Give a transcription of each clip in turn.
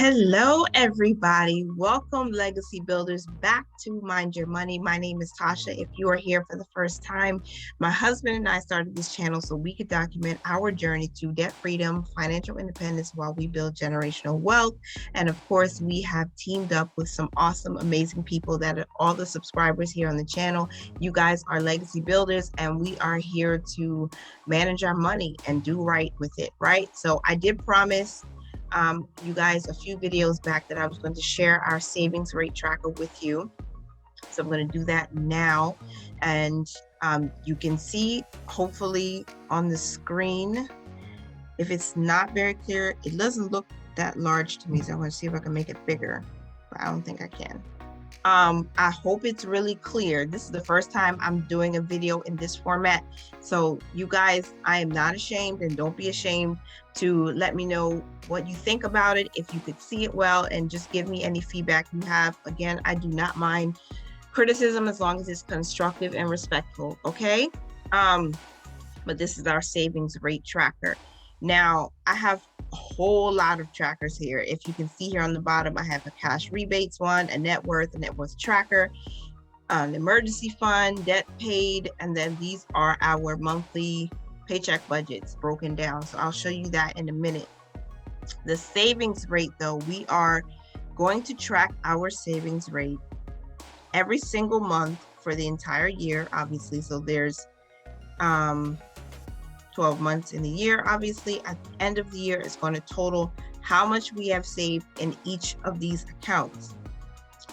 Hello, everybody. Welcome, Legacy Builders, back to Mind Your Money. My name is Tasha. If you are here for the first time, my husband and I started this channel so we could document our journey to debt freedom, financial independence while we build generational wealth. And of course, we have teamed up with some awesome, amazing people that are all the subscribers here on the channel. You guys are Legacy Builders, and we are here to manage our money and do right with it, right? So I did promise you guys a few videos back that I was going to share our savings rate tracker with you. So I'm going to do that now. And you can see, hopefully, on the screen. If it's not very clear, it doesn't look that large to me. So I'm going to see if I can make it bigger, but I don't think I can. I hope it's really clear. This is the first time I'm doing a video in this format. So you guys, I am not ashamed, and don't be ashamed to let me know what you think about it, if you could see it well, and just give me any feedback you have. Again, I do not mind criticism as long as it's constructive and respectful, okay? But this is our savings rate tracker. Now, I have a whole lot of trackers here. If you can see here on the bottom, I have a cash rebates one, a net worth tracker, an emergency fund, debt paid, and then these are our monthly paycheck budgets broken down. So I'll show you that in a minute. The savings rate, though, we are going to track our savings rate every single month for the entire year, obviously. So there's 12 months in the year. Obviously, at the end of the year, it's going to total how much we have saved in each of these accounts.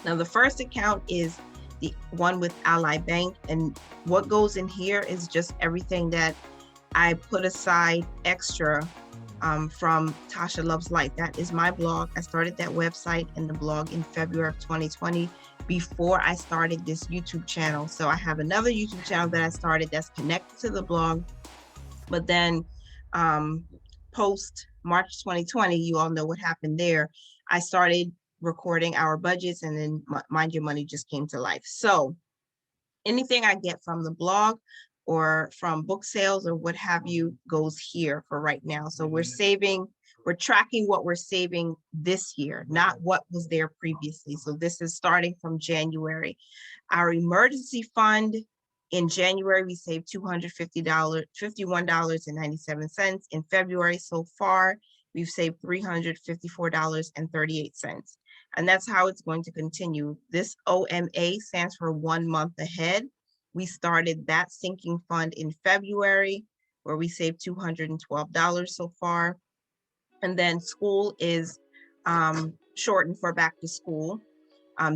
Now, the first account is the one with Ally Bank, and what goes in here is just everything that I put aside extra from Tasha Loves Life. That is my blog. I started that website and the blog in February of 2020 before I started this YouTube channel. So I have another YouTube channel that I started that's connected to the blog. But then post March 2020, you all know what happened there. I started recording our budgets, and then Mind Your Money just came to life. So anything I get from the blog or from book sales or what have you goes here for right now. So we're tracking what we're saving this year, not what was there previously. So this is starting from January. Our emergency fund, in January, we saved $250, $51.97. In February, so far, we've saved $354.38. And that's how it's going to continue. This OMA stands for 1 month ahead. We started that sinking fund in February, where we saved $212 so far. And then school is shortened for back to school.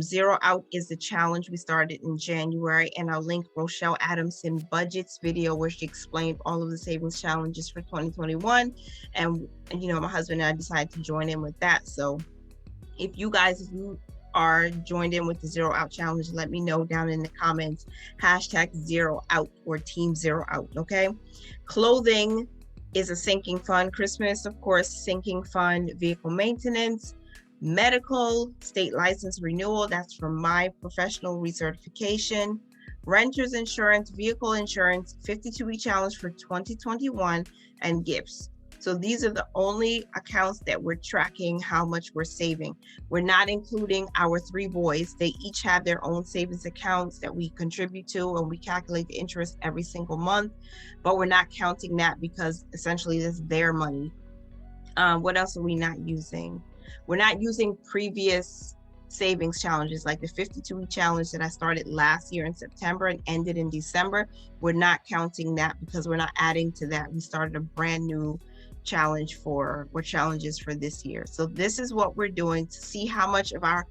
Zero Out is the challenge we started in January, and I'll link Rochelle Adamson Budgets video where she explained all of the savings challenges for 2021. And you know, my husband and I decided to join in with that. So if you are joined in with the Zero Out challenge, let me know down in the comments, #Zero Out or Team Zero Out, okay? Clothing is a sinking fund. Christmas, of course, sinking fund. Vehicle maintenance, medical, state license renewal, that's from my professional recertification, renter's insurance, vehicle insurance, 52-week challenge for 2021, and gifts. So these are the only accounts that we're tracking how much we're saving. We're not including our 3 boys. They each have their own savings accounts that we contribute to, and we calculate the interest every single month, but we're not counting that because essentially this is their money. What else are we not using? We're not using previous savings challenges like the 52-week challenge that I started last year in September and ended in December. We're not counting that because we're not adding to that. We started a brand new challenges for this year. So this is what we're doing to see how much of our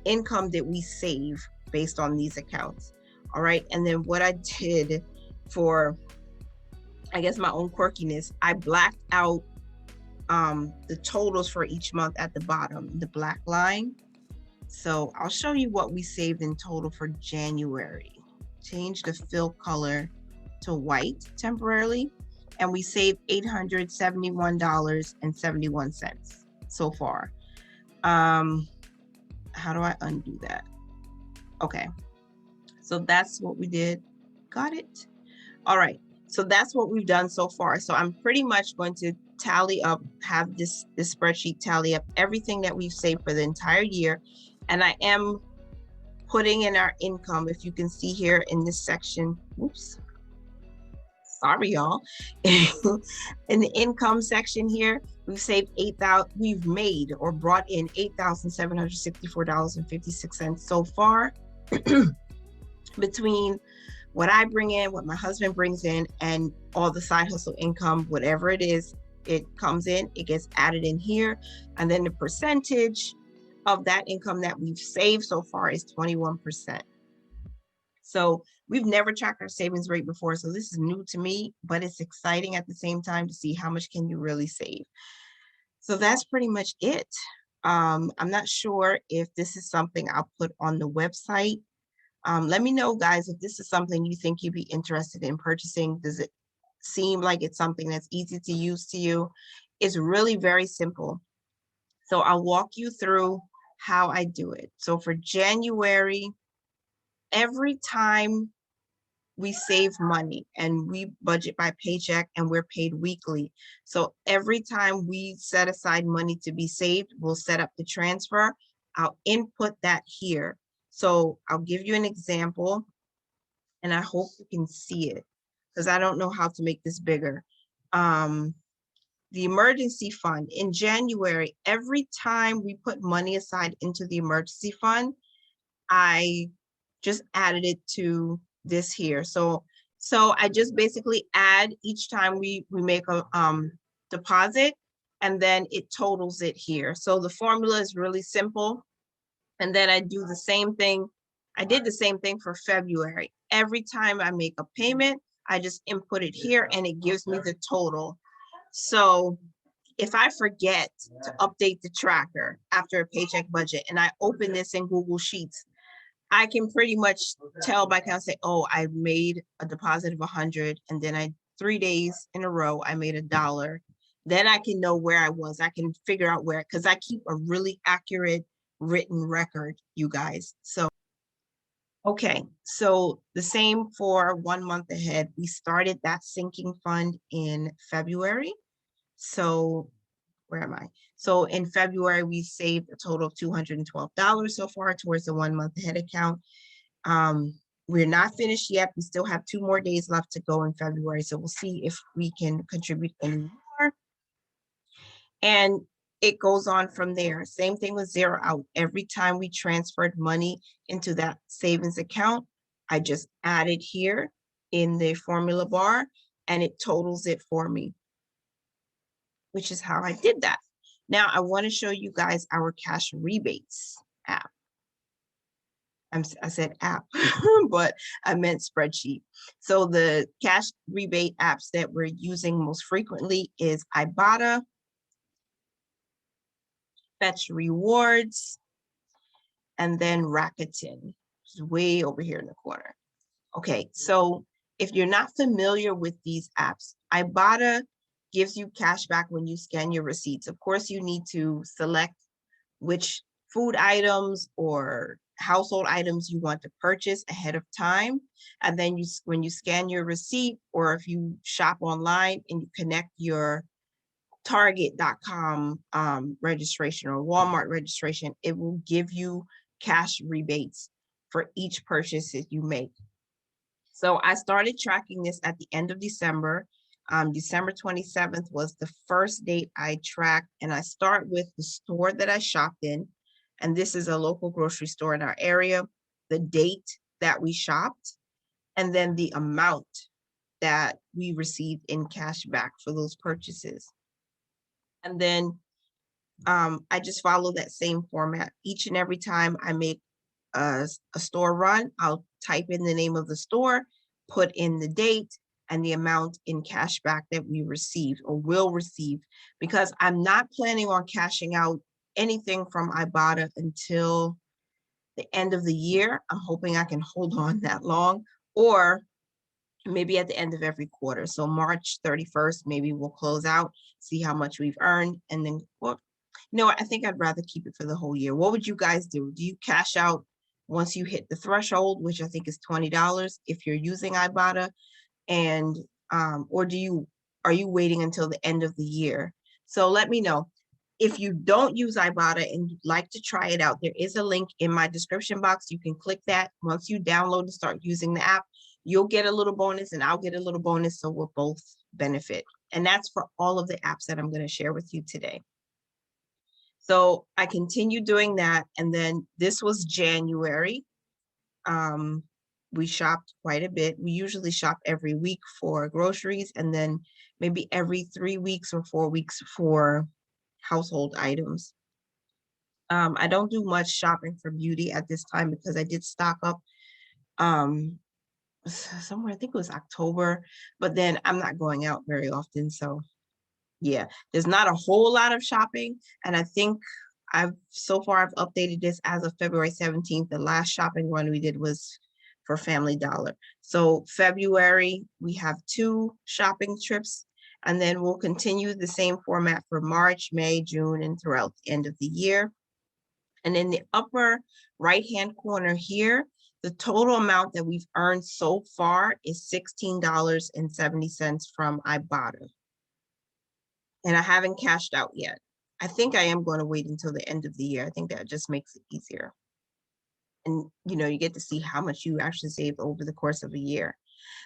income did we save based on these accounts. All right. And then what I did for, I guess, my own quirkiness, I blacked out the totals for each month at the bottom, the black line. So I'll show you what we saved in total for January. Change the fill color to white temporarily, and we saved $871.71 so far. How do I undo that? Okay, so that's what we did. Got it? All right, so that's what we've done so far. So I'm pretty much going to tally up, have this spreadsheet tally up everything that we've saved for the entire year. And I am putting in our income. If you can see here in this section, oops, sorry y'all. In the income section here, we've saved we've made or brought in $8,764.56 so far. Between what I bring in, what my husband brings in, and all the side hustle income, whatever it is, it comes in, it gets added in here. And then the percentage of that income that we've saved so far is 21%. So we've never tracked our savings rate before. So this is new to me, but it's exciting at the same time to see how much can you really save. So that's pretty much it. I'm not sure if this is something I'll put on the website. Let me know, guys, if this is something you think you'd be interested in purchasing. Does it seem like it's something that's easy to use to you? It's really very simple. So I'll walk you through how I do it. So for January, every time we save money, and we budget by paycheck and we're paid weekly. So every time we set aside money to be saved, we'll set up the transfer. I'll input that here. So I'll give you an example, and I hope you can see it because I don't know how to make this bigger. The emergency fund in January, every time we put money aside into the emergency fund, I just added it to this here. So I just basically add each time we make a deposit, and then it totals it here. So the formula is really simple. And then I do the same thing. I did the same thing for February. Every time I make a payment, I just input it here and it gives me the total. So if I forget to update the tracker after a paycheck budget and I open this in Google Sheets, I can pretty much tell by count, say, oh, I made a deposit of 100, and then 3 days in a row, I made $1. Then I can know where I was. I can figure out where, because I keep a really accurate written record, you guys. So, okay, so the same for 1 month ahead. We started that sinking fund in February. So where am I? So in February, we saved a total of $212 so far towards the 1 month ahead account. We're not finished yet. We still have 2 more days left to go in February. So we'll see if we can contribute any more. And it goes on from there. Same thing with zero out. Every time we transferred money into that savings account, I just added here in the formula bar and it totals it for me, which is how I did that. Now I want to show you guys our cash rebates app. I said app, but I meant spreadsheet. So the cash rebate apps that we're using most frequently is Ibotta, Fetch Rewards, and then Rakuten, which is way over here in the corner. Okay, so if you're not familiar with these apps, Ibotta gives you cash back when you scan your receipts. Of course, you need to select which food items or household items you want to purchase ahead of time. And then when you scan your receipt, or if you shop online and you connect your Target.com registration or Walmart registration, it will give you cash rebates for each purchase that you make. So I started tracking this at the end of December. December 27th was the first date I tracked, and I start with the store that I shopped in. And this is a local grocery store in our area, the date that we shopped, and then the amount that we received in cash back for those purchases. And then I just follow that same format. Each and every time I make a store run, I'll type in the name of the store, put in the date, and the amount in cash back that we received or will receive, because I'm not planning on cashing out anything from Ibotta until the end of the year. I'm hoping I can hold on that long, or maybe at the end of every quarter. So March 31st, maybe we'll close out, see how much we've earned, and then, well, you know what, I think I'd rather keep it for the whole year. What would you guys do? Do you cash out once you hit the threshold, which I think is $20 if you're using Ibotta? And or do you are you waiting until the end of the year? So let me know. If you don't use Ibotta and you'd like to try it out, there is a link in my description box. You can click that. Once you download and start using the app, you'll get a little bonus and I'll get a little bonus. So we'll both benefit. And that's for all of the apps that I'm going to share with you today. So I continued doing that. And then this was January. We shopped quite a bit. We usually shop every week for groceries and then maybe every 3 weeks or 4 weeks for household items. I don't do much shopping for beauty at this time because I did stock up somewhere, I think it was October, but then I'm not going out very often. So yeah, there's not a whole lot of shopping. And I think so far I've updated this as of February 17th. The last shopping run we did was for Family Dollar. So February, we have 2 shopping trips, and then we'll continue the same format for March, May, June, and throughout the end of the year. And in the upper right-hand corner here, the total amount that we've earned so far is $16.70 from Ibotta. And I haven't cashed out yet. I think I am going to wait until the end of the year. I think that just makes it easier. And, you get to see how much you actually saved over the course of a year.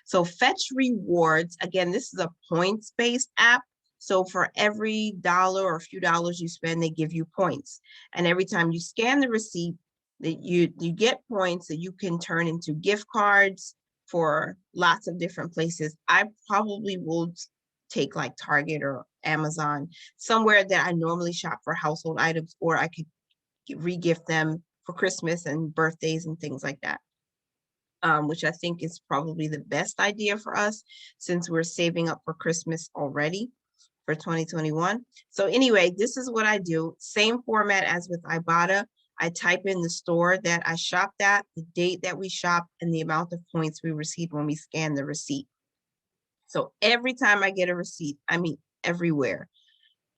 So Fetch Rewards, again, this is a points-based app. So for every dollar or a few dollars you spend, they give you points. And every time you scan the receipt, that you get points that you can turn into gift cards for lots of different places. I probably will take like Target or Amazon, somewhere that I normally shop for household items, or I could re-gift them for Christmas and birthdays and things like that, which I think is probably the best idea for us since we're saving up for Christmas already for 2021. So anyway, this is what I do. Same format as with Ibotta. I type in the store that I shopped at, the date that we shopped, and the amount of points we received when we scan the receipt. So every time I get a receipt, I mean, everywhere,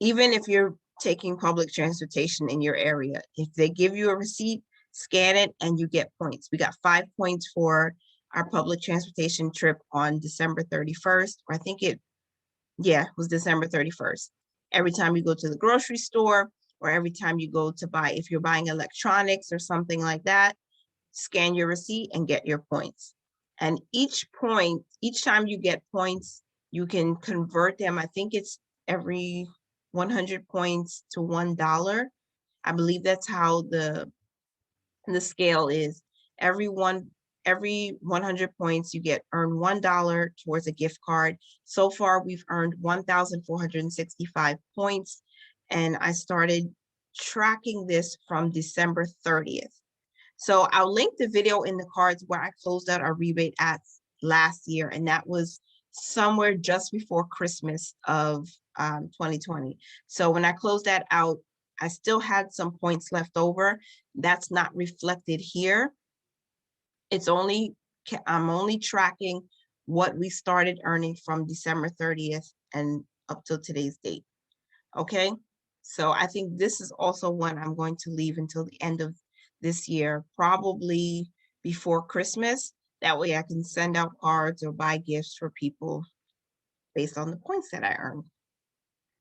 even if you're taking public transportation in your area, if they give you a receipt, scan it and you get points. We got 5 points for our public transportation trip on December 31st, or I think it was December 31st. Every time you go to the grocery store, or every time you go to buy, if you're buying electronics or something like that, scan your receipt and get your points. And each time you get points, you can convert them. I think it's every 100 points to $1. I believe that's how the scale is. Every 100 points, you earn $1 towards a gift card. So far, we've earned 1,465 points, and I started tracking this from December 30th. So I'll link the video in the cards where I closed out our rebate ads last year, and that was somewhere just before Christmas of 2020. So when I closed that out, I still had some points left over. That's not reflected here. I'm only tracking what we started earning from December 30th and up till today's date. Okay, so I think this is also one I'm going to leave until the end of this year, probably before Christmas. That way I can send out cards or buy gifts for people based on the points that I earned.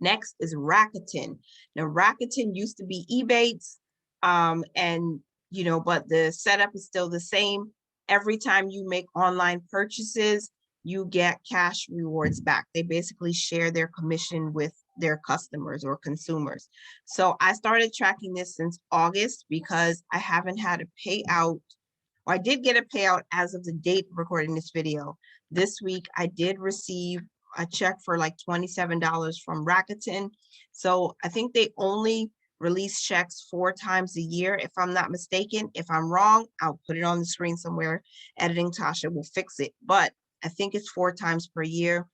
Next is Rakuten. Now, Rakuten used to be Ebates, but the setup is still the same. Every time you make online purchases, you get cash rewards back. They basically share their commission with their customers or consumers. So I started tracking this since August because I haven't had a payout, or I did get a payout as of the date of recording this video. This week, I did receive a check for like $27 from Rakuten. So I think they only release checks 4 times a year, if I'm not mistaken. If I'm wrong, I'll put it on the screen somewhere. Editing Tasha will fix it. But I think it's 4 times per year.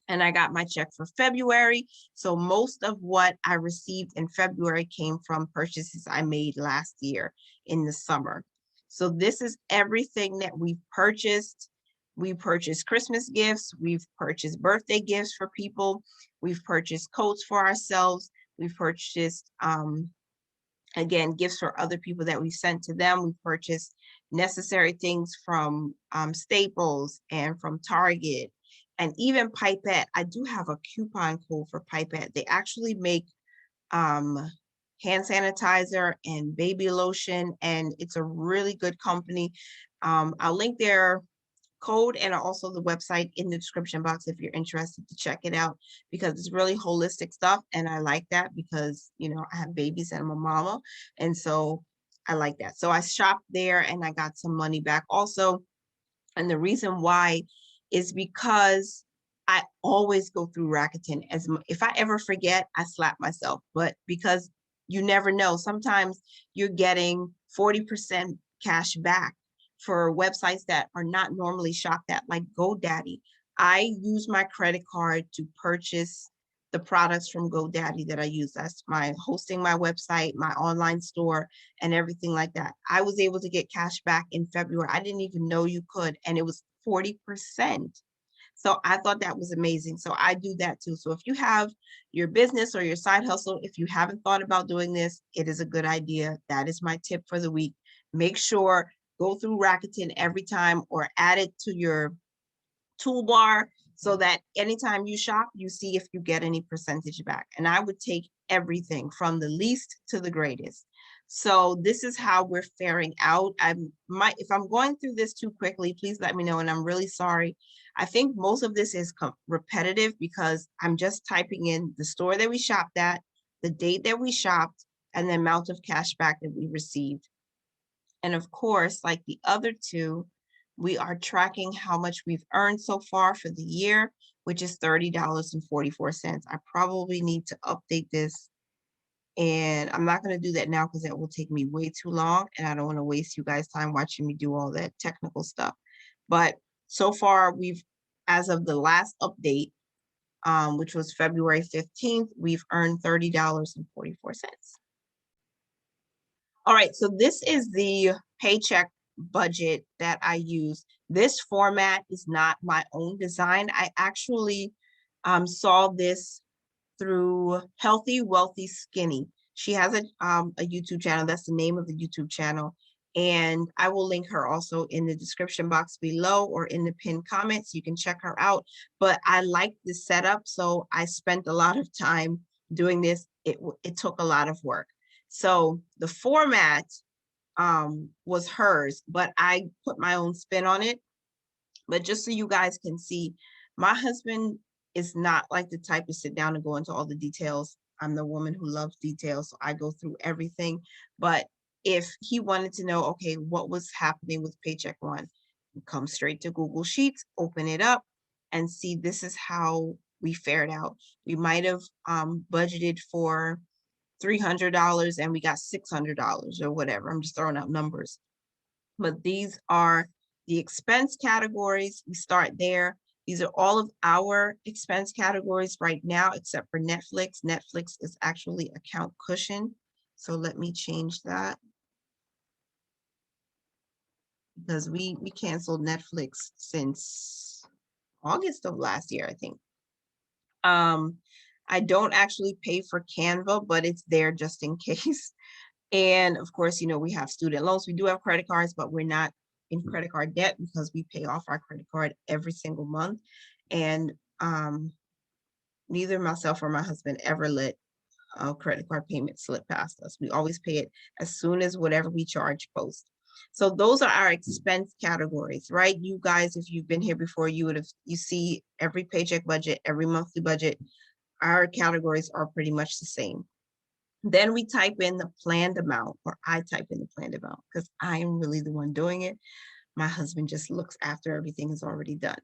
And I got my check for February. So most of what I received in February came from purchases I made last year in the summer. So this is everything that we've purchased. We purchased Christmas gifts. We've purchased birthday gifts for people. We've purchased coats for ourselves. We've purchased, again, gifts for other people that we sent to them. We've purchased necessary things from Staples and from Target And even Pipette, I do have a coupon code for Pipette. They actually make hand sanitizer and baby lotion, and it's a really good company. I'll link their code and also the website in the description box if you're interested to check it out, because it's really holistic stuff. And I like that because, you know, I have babies and I'm a mama. And so I like that. So I shopped there and I got some money back also. And the reason why is because I always go through Rakuten. If I ever forget, I slap myself. But because you never know, sometimes you're getting 40% cash back for websites that are not normally shopped at, like GoDaddy. I use my credit card to purchase the products from GoDaddy that I use. That's my hosting my website, my online store, and everything like that. I was able to get cash back in February. I didn't even know you could, and it was 40%. So I thought that was amazing. So I do that too. So if you have your business or your side hustle, if you haven't thought about doing this, it is a good idea. That is my tip for the week. Make sure, go through Rakuten every time or add it to your toolbar so that anytime you shop, you see if you get any percentage back. And I would take everything from the least to the greatest. So this is how we're faring out. If I'm going through this too quickly, please let me know. And I'm really sorry. I think most of this is repetitive because I'm just typing in the store that we shopped at, the date that we shopped, and the amount of cash back that we received. And of course, like the other two, we are tracking how much we've earned so far for the year, which is $30.44. I probably need to update this, and I'm not going to do that now because that will take me way too long, and I don't want to waste you guys' time watching me do all that technical stuff. But so far, as of the last update, which was February 15th, we've earned $30.44. All right, so this is the paycheck budget that I use. This format is not my own design. I actually saw this through Healthy, Wealthy, Skinny. She has a YouTube channel. That's the name of the YouTube channel. And I will link her also in the description box below or in the pinned comments. You can check her out. But I like this setup, so I spent a lot of time doing this. It took a lot of work. So the format was hers, but I put my own spin on it. But just so you guys can see, my husband is not like the type to sit down and go into all the details. I'm the woman who loves details, so I go through everything. But if he wanted to know, okay, what was happening with Paycheck One, come straight to Google Sheets, open it up, and see this is how we fared out. We might have budgeted for $300 and we got $600 or whatever. I'm just throwing out numbers. But these are the expense categories. We start there. These are all of our expense categories right now, except for Netflix. Netflix is actually account cushion. So let me change that, because we canceled Netflix since August of last year, I think. I don't actually pay for Canva, but it's there just in case. And of course, you know, we have student loans. We do have credit cards, but we're not in credit card debt because we pay off our credit card every single month. And neither myself or my husband ever let a credit card payment slip past us. We always pay it as soon as whatever we charge post. So those are our expense categories, right? You guys, if you've been here before, you see every paycheck budget, every monthly budget. Our categories are pretty much the same. Then we type in the planned amount, or I type in the planned amount because I am really the one doing it. My husband just looks after everything is already done.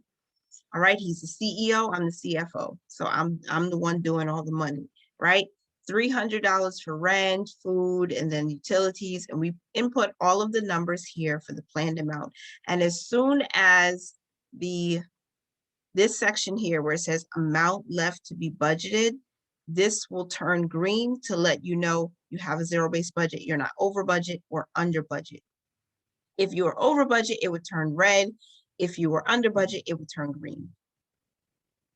All right, he's the CEO, I'm the CFO. So I'm the one doing all the money, right? $300 for rent, food, and then utilities. And we input all of the numbers here for the planned amount. And as soon as this section here where it says amount left to be budgeted, this will turn green to let you know you have a zero-based budget. You're not over budget or under budget. If you are over budget, it would turn red. If you were under budget, it would turn green.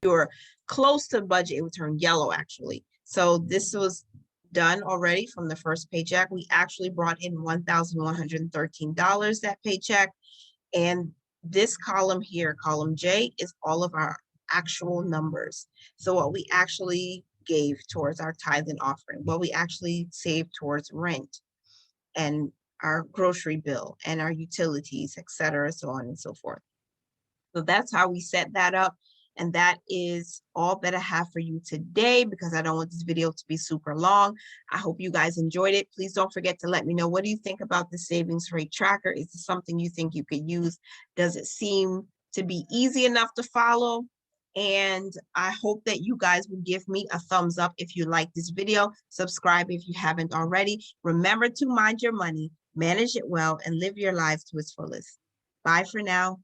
If you're close to budget, it would turn yellow, actually. So this was done already from the first paycheck. We actually brought in $1,113 that paycheck. And this column here, column J, is all of our actual numbers. So what we actually gave towards our tithe and offering, what we actually saved towards rent and our grocery bill and our utilities, et cetera, so on and so forth. So that's how we set that up. And that is all that I have for you today, because I don't want this video to be super long. I hope you guys enjoyed it. Please don't forget to let me know, what do you think about the savings rate tracker? Is this something you think you could use? Does it seem to be easy enough to follow? And I hope that you guys will give me a thumbs up if you like this video. Subscribe if you haven't already. Remember to mind your money, manage it well, and live your life to its fullest. Bye for now.